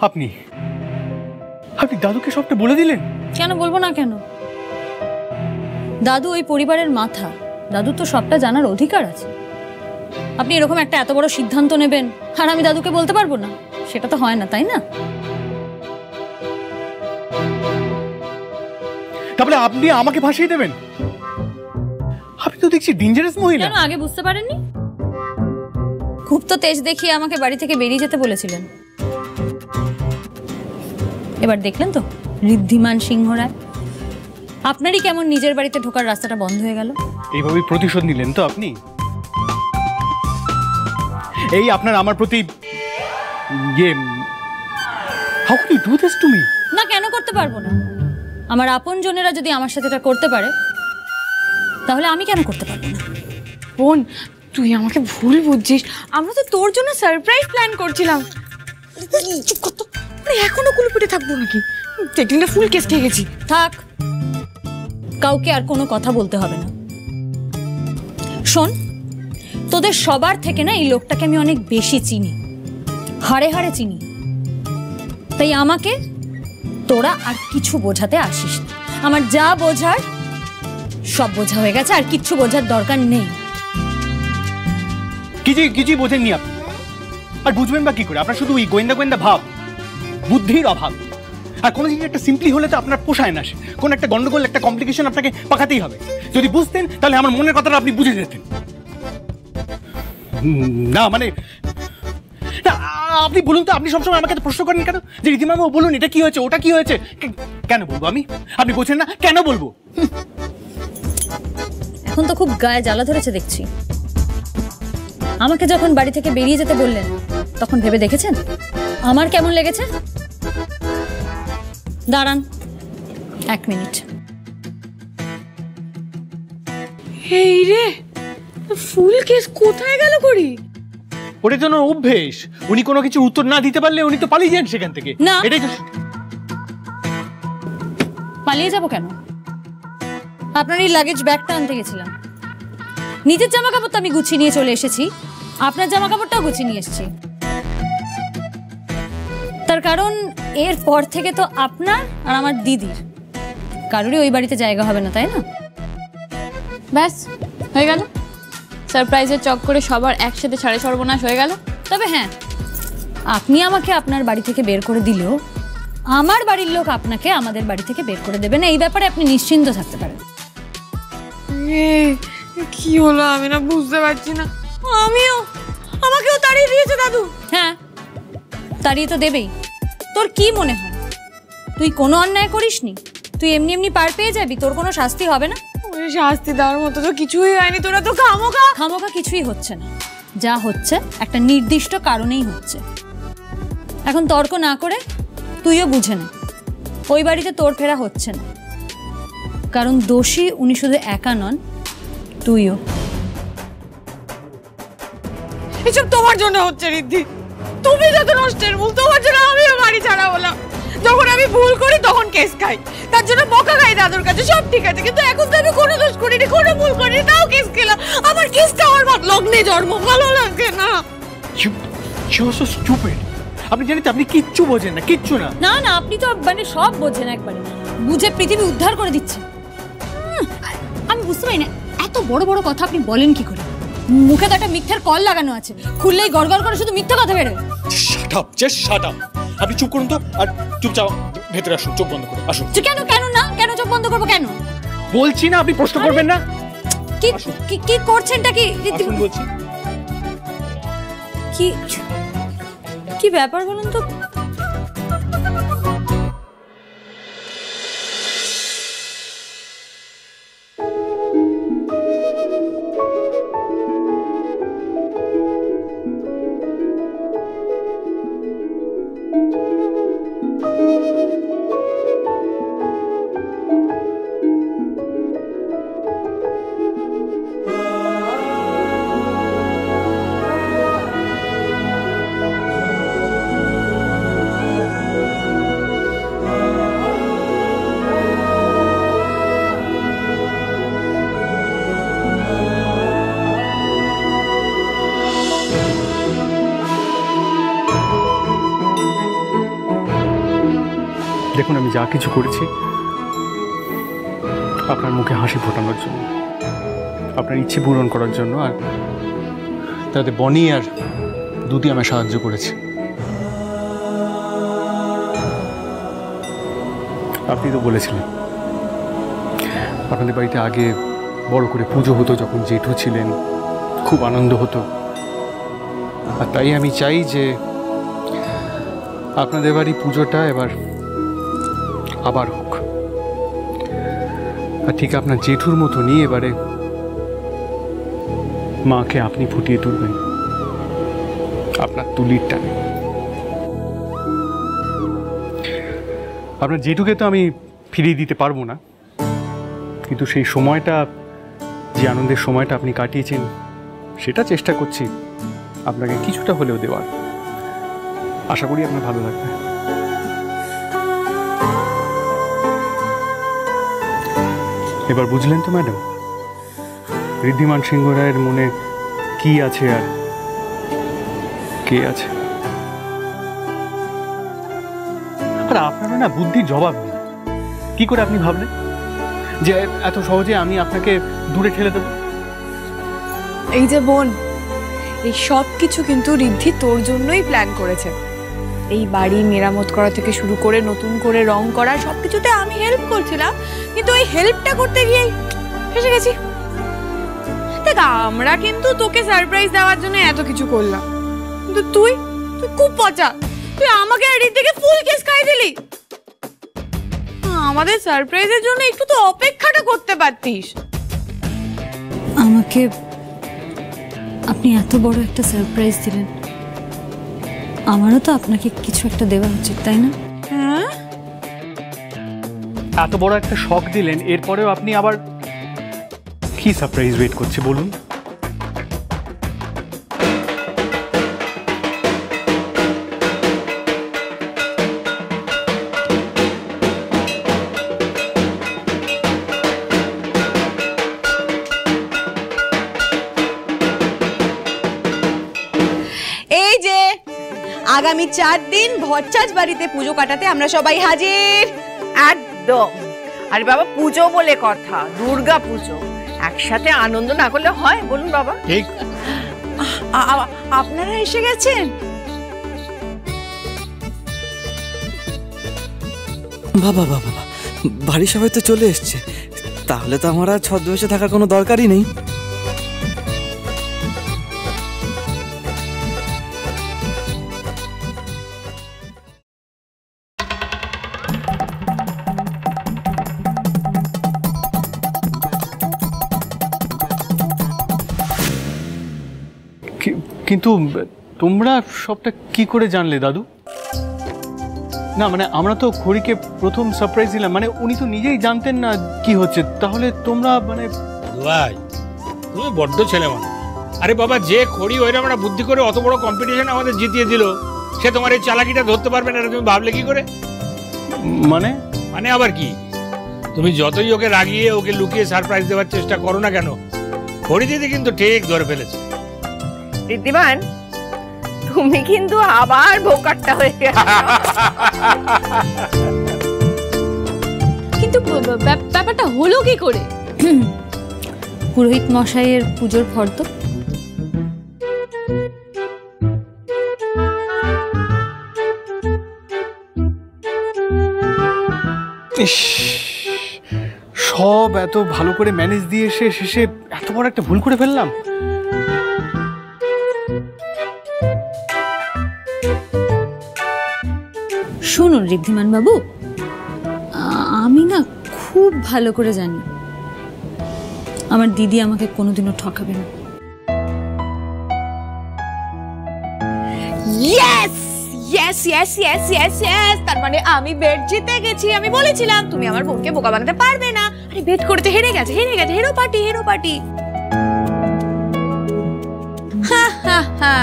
আপনি আপনি দাদুকে সবটা বলে দিলেন? কেন বলবো না কেন? দাদু ওই পরিবারের মাথা, দাদু তো সবটা জানার অধিকার আছে। আপনি এরকম একটা এত বড় সিদ্ধান্ত নেবেন আর আমি দাদুকে বলতে পারবো না, সেটা তো হয় না, তাই না? তাহলে আপনি আমাকে ফাঁসিয়ে দেবেন? আপনি তো দেখছি ডেঞ্জারাস মহিলা। কেন আগে বুঝতে পারেননি? খুব তো তেজ দেখিয়ে আমাকে বাড়ি থেকে বেরিয়ে যেতে বলেছিলেন, এবার দেখলেন তো ঋদ্ধিমান সিংহ রায়, আপনারই কেমন নিজের বাড়িতে ঢোকার রাস্তাটা বন্ধ হয়ে গেল। এইভাবেই প্রতিশোধ নিলেন তো আপনি? এই আপনার আমার প্রতি how can you do this to me? না, কেন করতে পারবো না? আমার আপনজনেরা যদি আমার সাথে এটা করতে পারে তাহলে আমি কেন করতে পারবো না? বোন, তুই আমাকে ভুল বুঝছিস, আমরা তো তোর জন্য সারপ্রাইজ প্ল্যান করছিলাম। এখনো কুলুপিটে থাকবো নাকি? দেখলে ফুল কেস খেয়ে গেছি। থাক, কাউকে আর কোনো কথা বলতে হবে না। শোন, তোদের সবার থেকে না এই লোকটাকে আমি অনেক বেশি চিনি, হাড়ে হাড়ে চিনি, তাই আমাকে তোরা আর কিছু বোঝাতে আসিস না। আমার যা বোঝার সব বোঝা হয়ে গেছে, আর কিচ্ছু বোঝার দরকার নেই। কিছুই বোঝেননি আপনি, আর বুঝবেন বা কি করে? আপনার শুধু ওই গোয়েন্দা গোয়েন্দা ভাব, বুদ্ধির অভাব। আর কোনো জিনিস একটা সিম্পলি হলে তো আপনার পোষায় না, কোন একটা গন্ডগোল, একটা কমপ্লিকেশন আপনাকে পাকাতেই হবে। যদি বুঝতেন তাহলে আমার মনের কথাটা আপনি বুঝে যেতেন। না মানে আপনি বলুন তো, আপনি সবসময় আমাকে প্রশ্ন করেন কেন যে রীতিমামা বলুন এটা কি হয়েছে, ওটা কি হয়েছে? কেন বলবো আমি? আপনি বোঝেন না, কেন বলবো? এখন তো খুব গায়ে জ্বালা ধরেছে দেখছি। আমাকে যখন বাড়ি থেকে বেরিয়ে যেতে বললেন তখন ভেবে দেখেছেন আমার কেমন লেগেছে? দাঁড়ান 1 মিনিট। এই রে, ফুল কেস কোথায় গেল করি? ওটা তো অভ্যেস, উনি কোনো কিছু উত্তর না দিতে পারলে উনি তো পালিয়ে যান সেখান থেকে। না, এটাই তো। পালিয়ে যাব কেন? আপনার এই লাগেজ ব্যাগটা আনতে গেছিলাম, নিজের জামা কাপড় তো আমি গুছিয়ে নিয়ে চলে এসেছি, আপনার জামা কাপড়টাও গুছিয়ে নিয়ে এসেছি। তার কারণ এর পর থেকে তো আপনার আর আমার দিদির কারোরই ওই বাড়িতে জায়গা হবে না, তাই না? ব্যাস হয়ে গেল, সারপ্রাইজের চক করে সবার একসাথে ছাড়ে সর্বনাশ হয়ে গেল। তবে হ্যাঁ, আপনি আমাকে আপনার বাড়ি থেকে বের করে দিলেও আমার বাড়ির লোক আপনাকে আমাদের বাড়ি থেকে বের করে দেবে না, এই ব্যাপারে আপনি নিশ্চিন্ত থাকতে পারেন। কি হলো আমি না বুঝতে পারছি না। আমাকেও তাড়িয়ে দিয়েছে দাদু। হ্যাঁ, তাড়িয়ে তো দেবেই। তোর কি মনে হয় তুই কোনো অন্যায় করিসনি? তুই এমনি এমনি পার পেয়ে যাবি, তোর কোনো শাস্তি হবে না? শাস্তি দেওয়ার মতো তো কিছুই হয়নি, তোরা তো খামোখা কিছুই হচ্ছে না, যা হচ্ছে একটা নির্দিষ্ট কারণেই হচ্ছে। এখন তর্ক না করে তুইও বুঝে নে, ওই বাড়িতে তোর ফেরা হচ্ছে না, কারণ দোষী উনি শুধু একা নন, তুইও। এসব তোমার জন্য হচ্ছে রিদ্ধি, তুমি যত নষ্টের মূল, তোমার জন্য আমিও বাড়ি ছাড়া হলাম। যখন আমি ভুল করি তখন কেস খাই, তার জন্য বকা খাই দাদুর কাছে, সব ঠিক আছে। কিন্তু এখন তো আমি কোনো দোষ করিনি, কোনো ভুল করিনি, তাও কেস খেলাম। আমার কেসটা আমার লগ্নে জন্ম, ভালো লাগে না। আপনি জানেন আপনি কিচ্ছু বোঝেন না, কিচ্ছু না। না না, আপনি তো মানে সব বোঝেন, একবারে বুঝে পৃথিবী উদ্ধার করে দিচ্ছে। আমি বুঝতে পারি না এত বড় বড় কথা আপনি বলেন কি করে? মুখে তো একটা মিথ্যার কল লাগানো আছে, খুললেই গড়গড় করে শুধু মিথ্যা কথা বেরোয়। Shut up, just shut up. আপনি চুপ করুন তো, আর চুপচাপ ভেতরে আসুন, চোখ বন্ধ করে আসুন। কেন কেন না, কেন চোখ বন্ধ করবো কেন? বলছি না, আপনি প্রশ্ন করবেন না। কি কি করছেনটা কি? বলছি কি কি ব্যাপার বলুন তো? দেখুন, আমি যা কিছু করেছি আপনার মুখে হাসি ফোটানোর জন্য, আপনার ইচ্ছে পূরণ করার জন্য, আর তাতে বনি আর দুটি আমায় সাহায্য করেছে। আপনি তো বলেছিলেন আপনাদের বাড়িতে আগে বড় করে পুজো হতো, যখন জেঠু ছিলেন খুব আনন্দ হতো। আর তাই আমি চাই যে আপনাদের বাড়ি পুজোটা এবার আবার হোক, আর ঠিক আপনার জেঠুর মতনই এবারে মাকে আপনি ফুটিয়ে তুলবেন আপনার তুলির টানে। আপনার জেঠুকে তো আমি ফিরিয়ে দিতে পারবো না, কিন্তু সেই সময়টা, যে আনন্দের সময়টা আপনি কাটিয়েছেন, সেটা চেষ্টা করছি আপনাকে কিছুটা হলেও দেওয়ার। আশা করি আপনার ভালো লাগবে। এবার বুঝলেন তো ম্যাডাম, ঋদ্ধিমান সিংহ রায়ের মনে কি আছে আর কে আছে? আর আপনারও না বুদ্ধির জবাব নেই। কি করে আপনি ভাবলেন যে এত সহজে আমি আপনাকে দূরে ঠেলে দেব? এই যে বোন, এই সব কিছু কিন্তু ঋদ্ধি তোর জন্যই প্ল্যান করেছে। এই বাড়ি মেরামত করা থেকে শুরু করে নতুন করে রং করা সবকিছুতে আমি হেল্প করছিলাম, কিন্তু ওই হেল্পটা করতে গিয়ে ফেসে গেছি। দেখ, আমরা কিন্তু তোকে সারপ্রাইজ দেওয়ার জন্য এত কিছু করলাম, কিন্তু তুই খুব পচা। তুই আমাকে আর ঋদ্ধিকে ফুল কেস খাই দিলি। আমাদের সারপ্রাইজের জন্য একটু তো অপেক্ষাটা করতে পারতিস। আমাকে আপনি এত বড় একটা সারপ্রাইজ দিলেন, আমারও তো আপনাকে কিছু একটা দেওয়া উচিত, তাই না? হ্যাঁ, এত বড় একটা শক দিলেন, এরপরেও আপনি আবার কি সারপ্রাইজ ওয়েট করছে বলুন? এই যে আগামী 4 দিন ভট্টাচ বাড়িতে পুজো কাটাতে আমরা সবাই হাজির। একদম। আরে বাবা, পুজো বলে কথা, দুর্গা পুজো, একসাথে আনন্দ না করলে হয় বলুন বাবা? ঠিক। আপনারা এসে গেছেন? বাবা বাবা, বাড়ির সবাই তো চলে এসছে, তাহলে তো আমার আর ছদ্মবেশে থাকার কোনো দরকারই নেই। কিন্তু তোমরা সবটা কি করে জানলে দাদু? না মানে আমরা তো খড়িকে প্রথম সারপ্রাইজ দিলাম, মানে উনি তো নিজেই জানতেন না কি হচ্ছে, তাহলে তোমরা মানে? ভাই, তুমি বড্ড ছেলে মানুষ। আরে বাবা, যে খড়ি ওইরকম একটা বুদ্ধি করে অত বড় কম্পিটিশন আমাদের জিতিয়ে দিল, সে তোমার এই চালাকিটা ধরতে পারবে না, এটা তুমি ভাবলে কি করে? মানে মানে আবার কি? তুমি যতই ওকে রাগিয়ে ওকে লুকিয়ে সারপ্রাইজ দেওয়ার চেষ্টা করো না কেন, খড়ি দিদি কিন্তু ঠিক ধরে ফেলেছে। ঋদ্ধিমান, তুমি কিন্তু আবার বোকাট্টা হয়ে গেছো। কিন্তু ব্যাপারটা হলো কি করে? পুরোহিত মশাইয়ের পুজোর ফর্দ। সব এত ভালো করে ম্যানেজ দিয়ে এসে শেষে এত বড় একটা ভুল করে ফেললাম। শুনুন ঋদ্ধিমান বাবু, আমি না খুব ভালো করে জানি আমার দিদি আমাকে কোনোদিনও ঠকাবে না। Yes yes yes yes yes yes, তার মানে আমি বেট জিতে গেছি। আমি বলেছিলাম তুমি আমার বোনকে বোকা বানাতে পারবে না। আরে বেট করতে হেরে গেছে, হেরে গেছে। Hero party, Hero party. হা হা হা,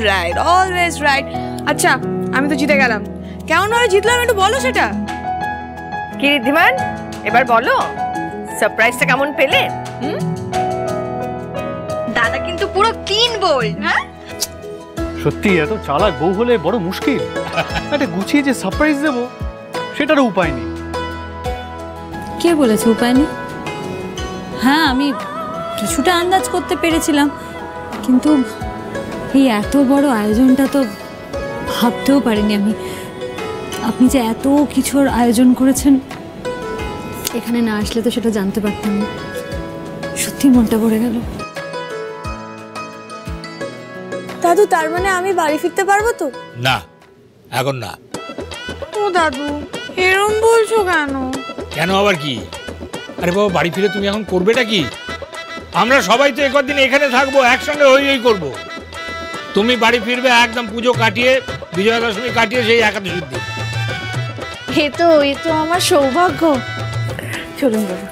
রাইট, অলওয়েজ রাইট। আচ্ছা, আমি তো জিতে গেলাম। কেমন ভাবে জিতলাম একটু বলো সেটা। কি ঋদ্ধিমান, এবার বলো সারপ্রাইজটা কেমন পেলে? দাদা কিন্তু পুরো 3 বল। হ্যাঁ, সত্যি এত চালাক বউ হলে বড় মুশকিল। একটা গুছিয়ে যে সারপ্রাইজ দেবো সেটারও উপায় নেই। কে বলেছে উপায় নেই? হ্যাঁ, আমি কিছুটা আন্দাজ করতে পেরেছিলাম, কিন্তু এই এত বড় আয়োজনটা তো ভাবতেও পারিনি আমি। আপনি যে এত কিছুর আয়োজন করেছেন, এখানে না আসলে তো সেটা জানতে পারতাম না। সত্যি মনটা ভরে গেল। দাদু, তার মানে আমি বাড়ি ফিরতে পারবো তো? না, এখন না। ও দাদু, এরম বলছো কেন? কেন আবার কি? আরে বাবা, বাড়ি ফিরে তুমি এখন করবেটা কি? আমরা সবাই তো একদিন এখানে থাকবো, একসঙ্গে হই করবো। তুমি বাড়ি ফিরবে একদম পুজো কাটিয়ে, বিজয়া দশমী কাটিয়ে, সেই একাদশীর দিন। এ তো আমার সৌভাগ্য। চলুন বাবু।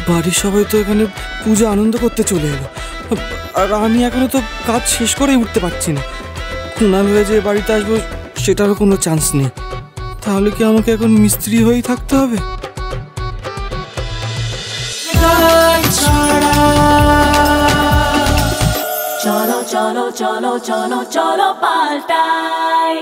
বাড়ির সবাই তো এখানে পূজা আনন্দ করতে চলে এলো, আর আমি এখনো তো কাজ শেষ করেই উঠতে পারছি না। কুণাল হয়ে যে বাড়িতে আসবো সেটারও কোনো চান্স নেই। তাহলে কি আমাকে এখন মিস্ত্রি হয়েই থাকতে হবে? চলো চলো চলো চলো চলো পাল্টাই।